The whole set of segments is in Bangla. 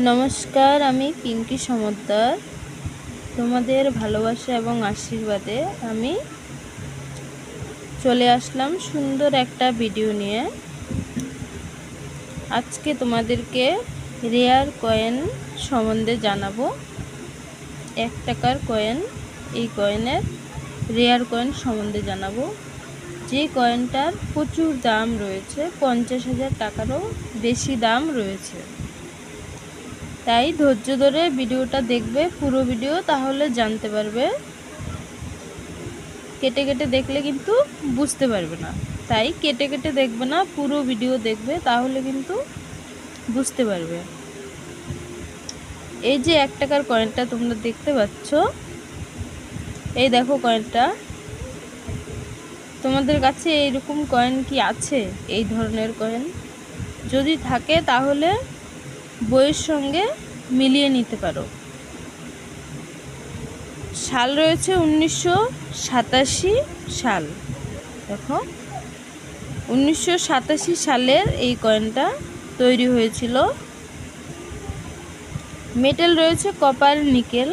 নমস্কার, আমি পিঙ্কি সমদ্দার। তোমাদের ভালোবাসা এবং আশীর্বাদে আমি চলে আসলাম সুন্দর একটা ভিডিও নিয়ে। আজকে তোমাদেরকে রেয়ার কয়েন সম্বন্ধে জানাবো। 1 টাকার কয়েন, এই কয়েনের রেয়ার কয়েন সম্বন্ধে জানাবো। যে কয়েনটার প্রচুর দাম রয়েছে, 50,000 টাকারও বেশি দাম রয়েছে। তাই ধৈর্য ধরে ভিডিওটা দেখবে, পুরো ভিডিও, তাহলে জানতে পারবে। কেটে কেটে দেখলে কিন্তু বুঝতে পারবে না। তাই কেটে কেটে দেখবে না, পুরো ভিডিও দেখবে, তাহলে কিন্তু বুঝতে পারবে। এই যে 1 টাকার কয়েনটা তোমরা দেখতে পাচ্ছ, এই দেখো কয়েনটা। তোমাদের কাছে এইরকম কয়েন কি আছে? এই ধরনের কয়েন যদি থাকে তাহলে বইয়ের সঙ্গে মিলিয়ে নিতে পারো। সাল রয়েছে 1987 সাল। দেখো, 1987 সালের এই কয়েনটা তৈরি হয়েছিল। মেটাল রয়েছে কপার নিকেল,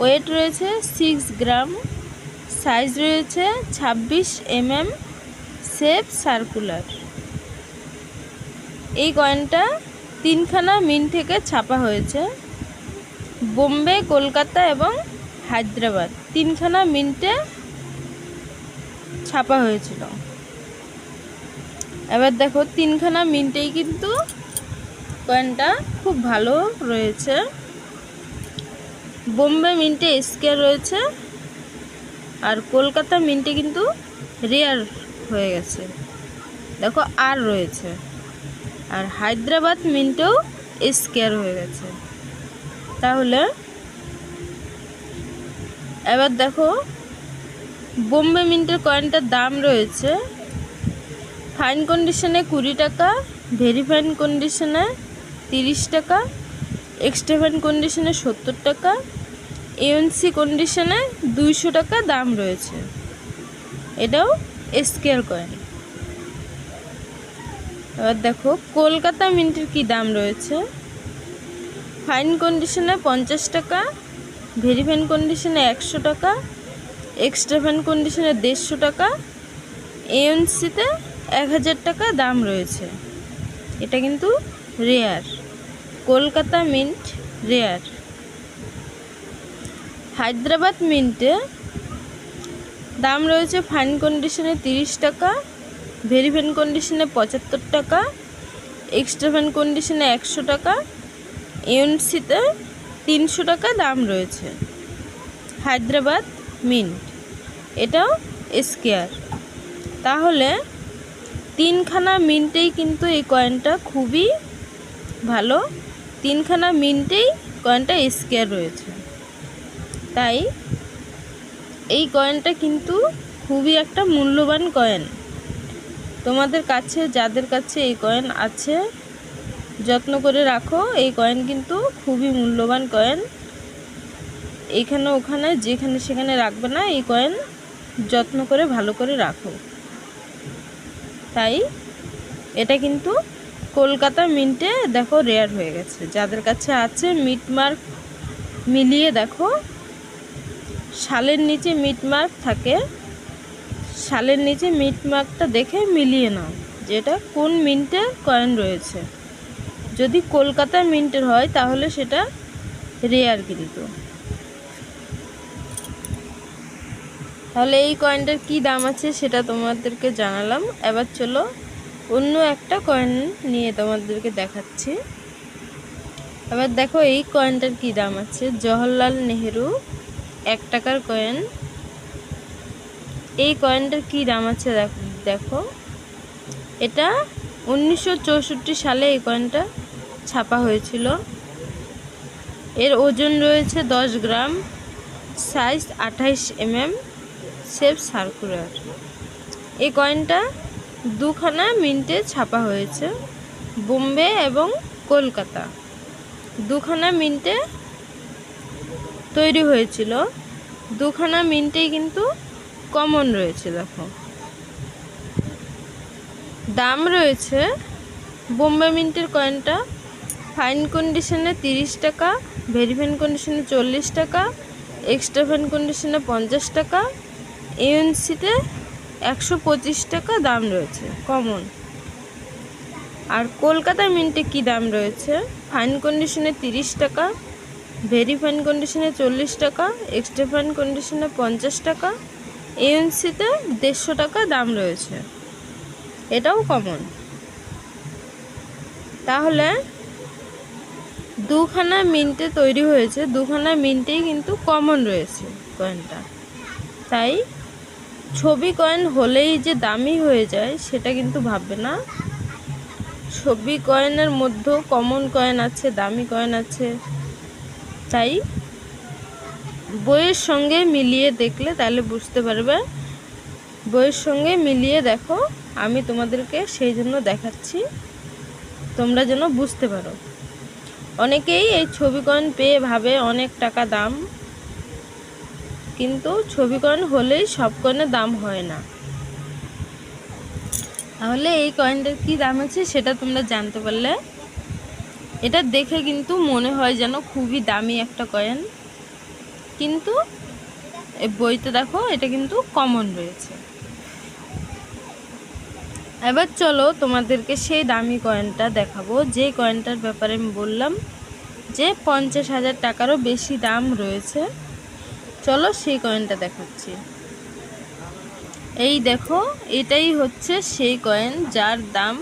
ওয়েট রয়েছে 6 গ্রাম, সাইজ রয়েছে 26 mm, শেপ সার্কুলার। এই কয়েনটা 3খানা মিন্ট থেকে ছাপা হয়েছে। বোম্বে, কলকাতা এবং হায়দ্রাবাদ 3খানা মিন্টে ছাপা হয়েছিল। এবার দেখো, 3খানা মিন্টেই কিন্তু কয়েনটা খুব ভালো রয়েছে। বোম্বে মিন্টে স্কোয়ার রয়েছে, আর কলকাতা মিন্টে কিন্তু রেয়ার হয়ে গেছে, দেখো আর রয়েছে। আর হায়দ্রাবাদ মিন্টেও স্কোয়ার হয়ে গেছে। তাহলে এবার দেখো, বোম্বে মিন্টের কয়েনটার দাম রয়েছে ফাইন কন্ডিশনে 20 টাকা, ভেরি ফাইন কন্ডিশনে 30 টাকা, এক্সট্রা ফাইন কন্ডিশনে 70 টাকা, এএনসি কন্ডিশনে 200 টাকা দাম রয়েছে। এটাও স্কোয়ার কয়েন। এবার দেখো কলকাতা মিন্টের কি দাম রয়েছে। ফাইন কন্ডিশনে 50 টাকা, ভেরি ফাইন কন্ডিশনে 100 টাকা, এক্সট্রা ফাইন কন্ডিশনে 150 টাকা, এএনসিতে 1000 টাকা দাম রয়েছে। এটা কিন্তু rare, Kolkata mint rare. Hyderabad মিন্টে দাম রয়েছে ফাইন কন্ডিশনে 30 টাকা, ভেরি ফাইন কন্ডিশনে 75 টাকা, এক্সট্রা ফাইন কন্ডিশনে 100 টাকা, এএনসিতে 300 টাকা দাম রয়েছে। হায়দ্রাবাদ মিন্ট, এটাও স্কোয়ার। তাহলে 3খানা মিন্টেই কিন্তু এই কয়েনটা খুবই ভালো। 3খানা মিন্টেই কয়েনটা স্কোয়ার রয়েছে। তাই এই কয়েনটা কিন্তু খুবই একটা মূল্যবান কয়েন। তোমাদের কাছে, যাদের কাছে এই কয়েন আছে, যত্ন করে রাখো। এই কয়েন কিন্তু খুবই মূল্যবান কয়েন। এইখানে ওখানে যেখানে সেখানে রাখবে না, এই কয়েন যত্ন করে ভালো করে রাখো। তাই এটা কিন্তু কলকাতা মিন্টে দেখো রেয়ার হয়ে গেছে। যাদের কাছে আছে মিটমার্ক মিলিয়ে দেখো, সালের নিচে মিটমার্ক থাকে, সালের নিচে মিটমার্কটা দেখে মিলিয়ে নাও যেটা কোন মিন্টের কয়েন রয়েছে। যদি কলকাতা মিন্টের হয় তাহলে সেটা রেয়ার কিন্তু। তাহলে এই কয়েনটার কি দাম আছে সেটা তোমাদেরকে জানালাম। এবার চলো অন্য একটা কয়েন নিয়ে তোমাদেরকে দেখাচ্ছি। এবার দেখো এই কয়েনটার কি দাম আছে। জওহরলাল নেহেরু 1 টাকার কয়েন। এই কয়েনটার কি দাম আছে দেখো। এটা 1964 সালে এই কয়েনটা ছাপা হয়েছিল। এর ওজন রয়েছে 10 গ্রাম, সাইজ 28 mm, শেপ সার্কুলার। এই কয়েনটা 2খানা মিন্টে ছাপা হয়েছে, বোম্বে এবং কলকাতা 2খানা মিন্টে তৈরি হয়েছিল। 2খানা মিন্টেই কিন্তু কমন রয়েছে। দেখো দাম রয়েছে বোম্বে মিন্টের কয়েনটা ফাইন কন্ডিশনে 30 টাকা, ভেরি ফাইন কন্ডিশনে 40 টাকা, এক্সট্রা ফাইন কন্ডিশনে 50 টাকা, এএনসিতে 125 টাকা দাম রয়েছে কমন। আর কলকাতা মিন্টে কি দাম রয়েছে? ফাইন কন্ডিশনে 30 টাকা, ভেরি ফাইন কন্ডিশনে 40 টাকা, এক্সট্রা ফাইন কন্ডিশনে 50 টাকা, এএনসিতে 150 টাকা দাম রয়েছে, এটাও কমন। তাহলে দুখানা মিন্টে তৈরি হয়েছে, দুখানা মিন্টেই কিন্তু কমন রয়েছে কয়েনটা। তাই ছবি কয়েন হলেই যে দামি হয়ে যায় সেটা কিন্তু ভাববে না। ছবি কয়েনের মধ্যেও কমন কয়েন আছে, দামি কয়েন আছে। তাই বইয়ের সঙ্গে মিলিয়ে দেখলে তাহলে বুঝতে পারবে। বইয়ের সঙ্গে মিলিয়ে দেখো, আমি তোমাদেরকে সেই জন্য দেখাচ্ছি, তোমরা যেন বুঝতে পারো। অনেকেই এই ছবি কয়েন পেয়ে ভাবে অনেক টাকা দাম, কিন্তু ছবি কয়েন হলেই সব কয়েনের দাম হয় না। তাহলে এই কয়েনটার কি দাম আছে সেটা তোমরা জানতে পারলে। এটা দেখে কিন্তু মনে হয় যেন খুবই দামি একটা কয়েন, কিন্তু এই বইতে দেখো এটা কিন্তু কমন রয়েছে। এবার চলো তোমাদেরকে সেই দামি কয়েনটা দেখাবো, যে কয়েনটার ব্যাপারে আমি বললাম যে 50,000 টাকারও বেশি দাম রয়েছে। চলো সেই কয়েনটা দেখাচ্ছি। এই দেখো, এটাই হচ্ছে সেই কয়েন যার দাম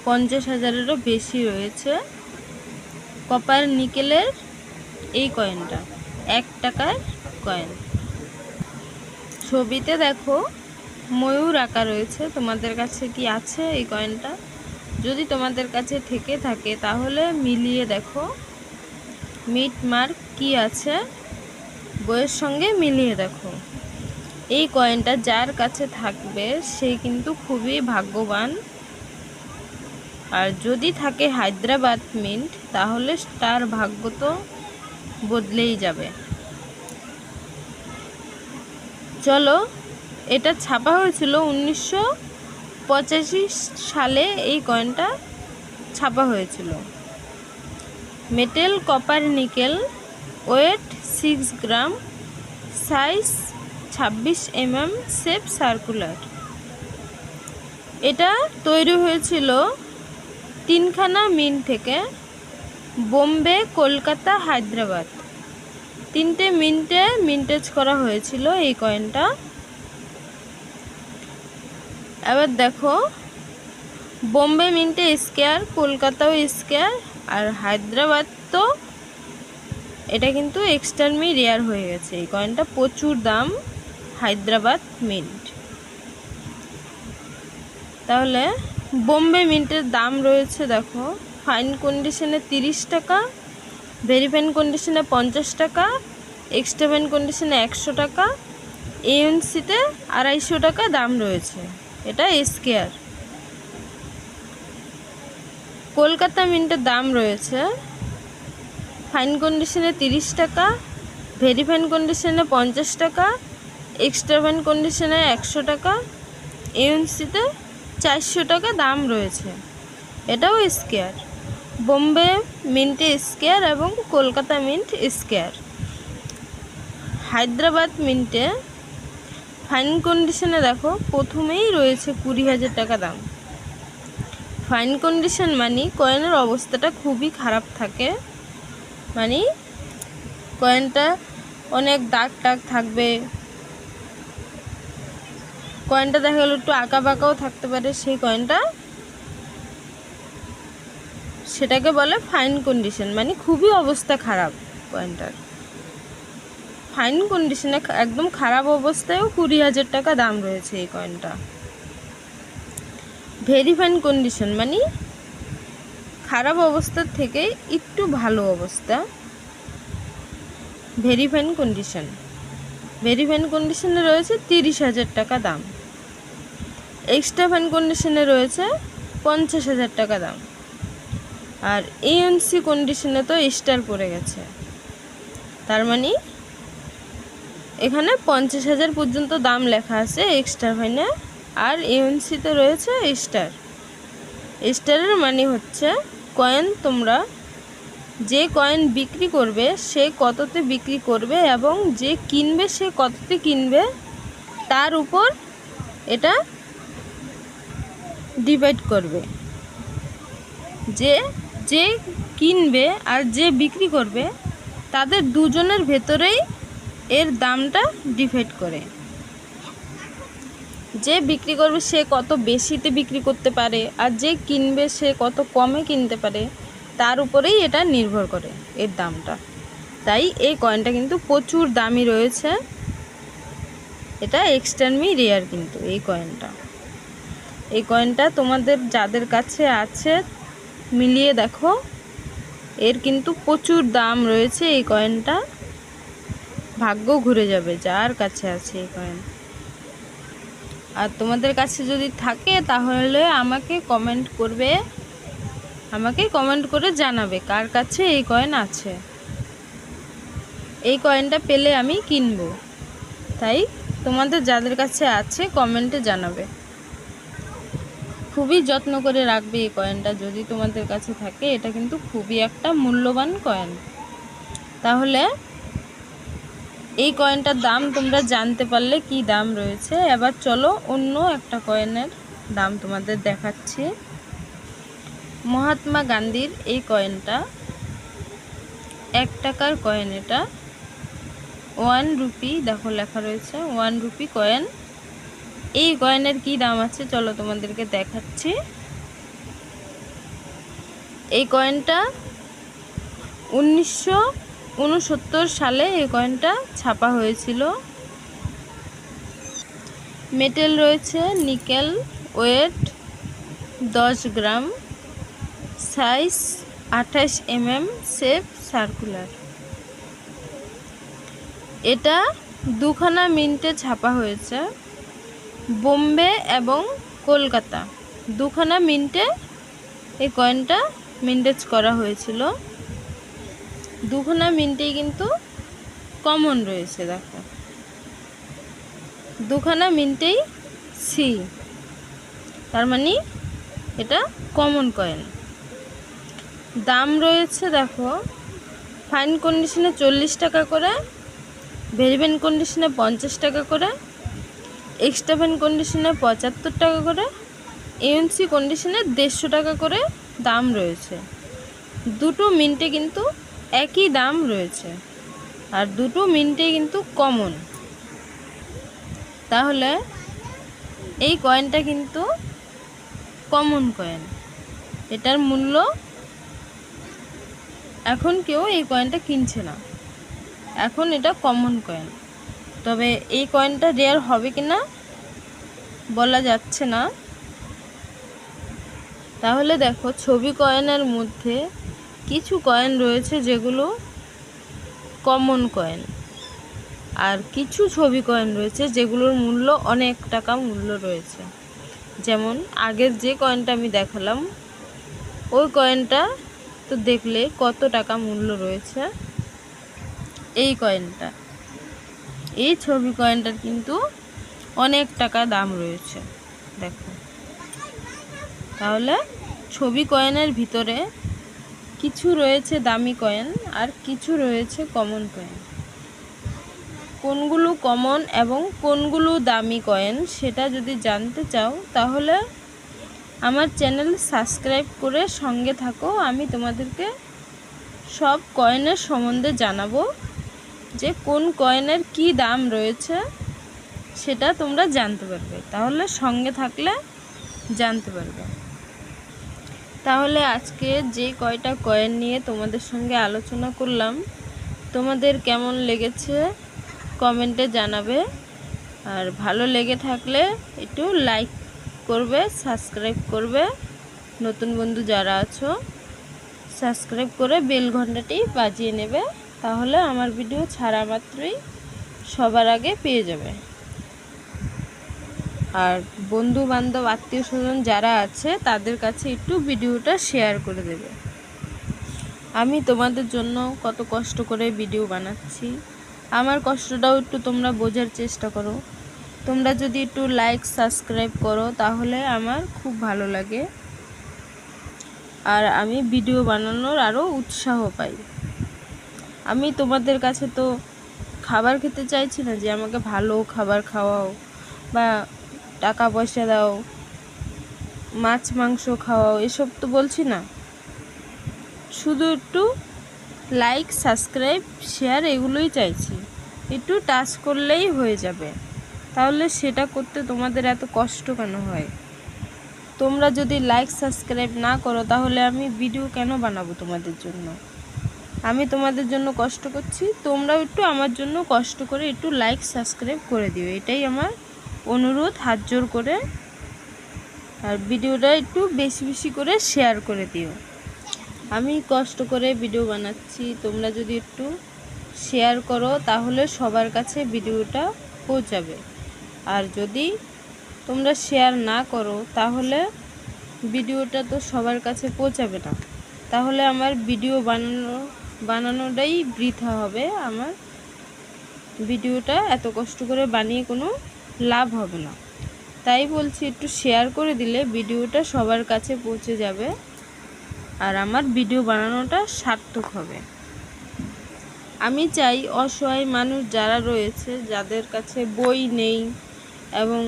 50,000-এরও বেশি রয়েছে। কপার নিকেলের এই কয়েনটা 1 টাকার কয়েন। ছবিতে দেখো ময়ূর আঁকা রয়েছে। তোমাদের কাছে কি আছে এই কয়েনটা? যদি তোমাদের কাছে থেকে থাকে তাহলে মিলিয়ে দেখো মিট মার্ক কি আছে, বইয়ের সঙ্গে মিলিয়ে দেখো। এই কয়েনটা যার কাছে থাকবে সে কিন্তু খুবই ভাগ্যবান। আর যদি থাকে হায়দ্রাবাদ মিন্ট তাহলে তার ভাগ্য তো বদলেই যাবে। চলো, এটা ছাপা হয়েছিল 1985 সালে। এই কয়েনটা ছাপা হয়েছিল। মেটেল কপার নিকেল, ওয়েট 6 গ্রাম, সাইজ 26 mm, শেপ সার্কুলার। এটা তৈরি হয়েছিল 3খানা মিন্ট থেকে, বোম্বে, কলকাতা, হায়দ্রাবাদ। 3টে মিন্টে মিন্টেজ করা হয়েছিল এই কয়েনটা। এবার দেখো, বোম্বে মিন্টে স্কোয়ার, কলকাতাও স্কোয়ার, আর হায়দ্রাবাদ তো এটা কিন্তু এক্সট্রিমলি রেয়ার হয়ে গেছে। এই কয়েনটা প্রচুর দাম, হায়দ্রাবাদ মিন্ট। তাহলে বোম্বে মিন্টের দাম রয়েছে দেখো, ফাইন কন্ডিশনে 30 টাকা, ভেরি ফাইন কন্ডিশনে 50 টাকা, এক্সট্রা ফাইন কন্ডিশনে 100 টাকা, এএনসিতে 250 টাকা দাম রয়েছে। এটা স্কোয়ার। কলকাতা মিন্টের দাম রয়েছে ফাইন কন্ডিশনে 30 টাকা, ভেরি ফাইন কন্ডিশনে 50 টাকা, এক্সট্রা ফাইন কন্ডিশনে 100 টাকা, এএনসিতে 400 টাকা দাম রয়েছে। এটাও স্কোয়ার। বোম্বে মিন্টে স্কোয়ার এবং কলকাতা মিন্ট স্কোয়ার। হায়দ্রাবাদ মিন্টে ফাইন কন্ডিশনে দেখো প্রথমেই রয়েছে 20,000 টাকা দাম। ফাইন কন্ডিশন মানে কয়েনের অবস্থাটা খুবই খারাপ থাকে, মানে কয়েনটা অনেক দাগ টাগ থাকবে, কয়েনটা দেখা গেল একটু আঁকা বাঁকাও থাকতে পারে। সেই কয়েনটা, সেটাকে বলে ফাইন কন্ডিশন, মানে খুবই অবস্থা খারাপ কয়েনটার। ফাইন কন্ডিশনে একদম খারাপ অবস্থায়ও 20,000 টাকা দাম রয়েছে এই কয়েনটা। ভেরি ফাইন কন্ডিশন মানে খারাপ অবস্থার থেকে একটু ভালো অবস্থা, very fine condition. Very fine কন্ডিশনে রয়েছে 30,000 টাকা দাম। এক্সট্রা ফাইন কন্ডিশনে রয়েছে 50,000 টাকা দাম। আর এএনসি কন্ডিশনে তো স্টার পড়ে গেছে, তার মানে এখানে 50,000 পর্যন্ত দাম লেখা আছে এক্সট্রা ফাইনে। আর এএনসিতে রয়েছে স্টার। স্টারের মানে হচ্ছে কয়েন তোমরা যে কয়েন বিক্রি করবে সে কততে বিক্রি করবে এবং যে কিনবে সে কততে কিনবে তার উপর এটা ডিভাইড করবে। যে কিনবে আর যে বিক্রি করবে তাদের দুজনের ভেতরেই এর দামটা ডিভাইড করে। যে বিক্রি করবে সে কত বেশিতে বিক্রি করতে পারে আর যে কিনবে সে কত কমে কিনতে পারে তার উপরেই এটা নির্ভর করে এর দামটা। তাই এই কয়েনটা কিন্তু প্রচুর দামি রয়েছে, এটা এক্সট্রিমলি রেয়ার কিন্তু এই কয়েনটা তোমাদের যাদের কাছে আছে মিলিয়ে দেখো, এর কিন্তু প্রচুর দাম রয়েছে। এই কয়েনটা ভাগ্য ঘুরে যাবে যার কাছে আছে এই কয়েন। আর তোমাদের কাছে যদি থাকে তাহলে আমাকে কমেন্ট করে জানাবে কার কাছে এই কয়েন আছে। এই কয়েনটা পেলে আমি কিনবো, তাই তোমাদের যাদের কাছে আছে কমেন্টে জানাবে। খুবই যত্ন করে রাখবে এই কয়েনটা যদি তোমাদের কাছে থাকে, এটা কিন্তু খুবই একটা মূল্যবান কয়েন। তাহলে এই কয়েনটার দাম তোমরা জানতে পারলে কি দাম রয়েছে। এবার চলো অন্য একটা কয়েনের দাম তোমাদের দেখাচ্ছি। মহাত্মা গান্ধীর এই কয়েনটা 1 টাকার কয়েন, এটা 1 রুপি, দেখো লেখা রয়েছে 1 রুপি কয়েন। এই কয়েনের কি দাম আছে চলো তোমাদেরকে দেখাচ্ছি। এই কয়েনটা 1969 সালে এই কয়েনটা ছাপা হয়েছিল। মেটেল রয়েছে নিকেল, ওয়েট 10 গ্রাম, সাইজ 28 mm, শেপ সার্কুলার। এটা 2খানা মিন্টে ছাপা হয়েছে, বোম্বে এবং কলকাতা 2খানা মিন্টে এই কয়েনটা মিন্টেজ করা হয়েছিল। 2খানা মিন্টেই কিন্তু কমন রয়েছে, দেখো 2খানা মিন্টেই সি, তার মানে এটা কমন কয়েন। দাম রয়েছে দেখো, ফাইন কন্ডিশনে 40 টাকা করে, ভেরিফাইন কন্ডিশনে 50 টাকা করে, এক্সট্রা ফাইন কন্ডিশনে 75 টাকা করে, এএনসি কন্ডিশনে 150 টাকা করে দাম রয়েছে। দুটো মিন্টে কিন্তু একই দাম রয়েছে আর দুটো মিন্টে কিন্তু কমন। তাহলে এই কয়েনটা কিন্তু কমন কয়েন, এটার মূল্য এখন কেউ এই কয়েনটা কিনছে না, এখন এটা কমন কয়েন। তবে এই কয়েনটা রেয়ার হবে কিনা বলা যাচ্ছে না। তাহলে দেখো ছবি কয়েনের মধ্যে কিছু কয়েন রয়েছে যেগুলো কমন কয়েন, আর কিছু ছবি কয়েন রয়েছে যেগুলোর মূল্য অনেক টাকা মূল্য রয়েছে। যেমন আগের যে কয়েনটা আমি দেখালাম ওই কয়েনটা তো দেখলে কত টাকা মূল্য রয়েছে। এই কয়েনটা, এই ছবি কয়েনটার কিন্তু অনেক টাকা দাম রয়েছে দেখো। তাহলে ছবি কয়েনের ভিতরে কিছু রয়েছে দামি কয়েন আর কিছু রয়েছে কমন কয়েন। কোনগুলো কমন এবং কোনগুলো দামি কয়েন সেটা যদি জানতে চাও তাহলে আমার চ্যানেল সাবস্ক্রাইব করে সঙ্গে থাকো। আমি তোমাদেরকে সব কয়েনের সম্বন্ধে জানাবো, যে কোন কয়েনের কি দাম রয়েছে সেটা তোমরা জানতে পারবে। তাহলে সঙ্গে থাকলে জানতে পারবে। তাহলে আজকে যে কয়টা কয়েন নিয়ে তোমাদের সঙ্গে আলোচনা করলাম তোমাদের কেমন লেগেছে কমেন্টে জানাবে। আর ভালো লেগে থাকলে একটু লাইক করবে, সাবস্ক্রাইব করবে। নতুন বন্ধু যারা আছো সাবস্ক্রাইব করে বেল ঘন্টাটি বাজিয়ে নেবে, তাহলে আমার ভিডিও ছাড়া মাত্রই সবার আগে পেয়ে যাবে। আর বন্ধু বান্ধব আত্মীয় স্বজন যারা আছে তাদের কাছে একটু ভিডিওটা শেয়ার করে দেবে। আমি তোমাদের জন্য কত কষ্ট করে ভিডিও বানাচ্ছি, আমার কষ্টটাও একটু তোমরা বোঝার চেষ্টা করো। তোমরা যদি একটু লাইক সাবস্ক্রাইব করো তাহলে আমার খুব ভালো লাগে। আর আমি ভিডিও বানানোর আরও উৎসাহ পাই। আমি তোমাদের কাছে তো খাবার খেতে চাইছি না যে আমাকে ভালো খাবার খাওয়াও বা টাকা পয়সা দাও, মাছ মাংস খাওয়াও, এসব তো বলছি না। শুধু একটু লাইক, সাবস্ক্রাইব, শেয়ার এগুলোই চাইছি। একটু টাচ করলেই হয়ে যাবে। তাহলে সেটা করতে তোমাদের এত কষ্ট কেন হয়? তোমরা যদি লাইক সাবস্ক্রাইব না করো তাহলে আমি ভিডিও কেন বানাবো তোমাদের জন্য? আমি তোমাদের জন্য কষ্ট করছি, তোমরাও একটু আমার জন্য কষ্ট করে একটু লাইক সাবস্ক্রাইব করে দিও, এটাই আমার অনুরোধ হাত জোর করে। আর ভিডিওটা একটু বেশি বেশি করে শেয়ার করে দিও। আমি কষ্ট করে ভিডিও বানাচ্ছি, তোমরা যদি একটু শেয়ার করো তাহলে সবার কাছে ভিডিওটা পৌঁছাবে। আর যদি তোমরা শেয়ার না করো তাহলে ভিডিওটা তো সবার কাছে পৌঁছাবে না। তাহলে আমার ভিডিও বানানোটাই বৃথা হবে। আমার ভিডিওটা এত কষ্ট করে বানিয়ে কোনো লাভ হবে না। তাই বলছি একটু শেয়ার করে দিলে ভিডিওটা সবার কাছে পৌঁছে যাবে আর আমার ভিডিও বানানোটা সার্থক হবে। আমি চাই অসহায় মানুষ যারা রয়েছে, যাদের কাছে বই নেই এবং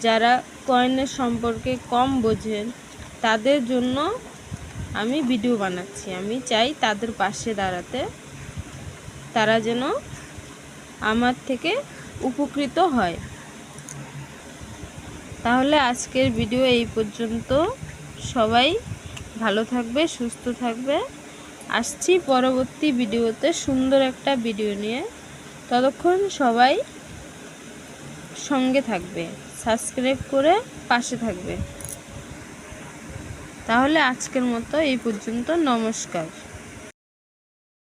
যারা কয়েনের সম্পর্কে কম বোঝেন, তাদের জন্য আমি ভিডিও বানাচ্ছি। আমি চাই তাদের পাশে দাঁড়াতে, তারা যেন আমার থেকে উপকৃত হয়। তাহলে আজকের ভিডিও এই পর্যন্ত। সবাই ভালো থাকবে, সুস্থ থাকবে। আসছি পরবর্তী ভিডিওতে সুন্দর একটা ভিডিও নিয়ে। ততক্ষণ সবাই সঙ্গে থাকবে, সাবস্ক্রাইব করে পাশে থাকবে। তাহলে আজকের মতো এই পর্যন্ত। নমস্কার।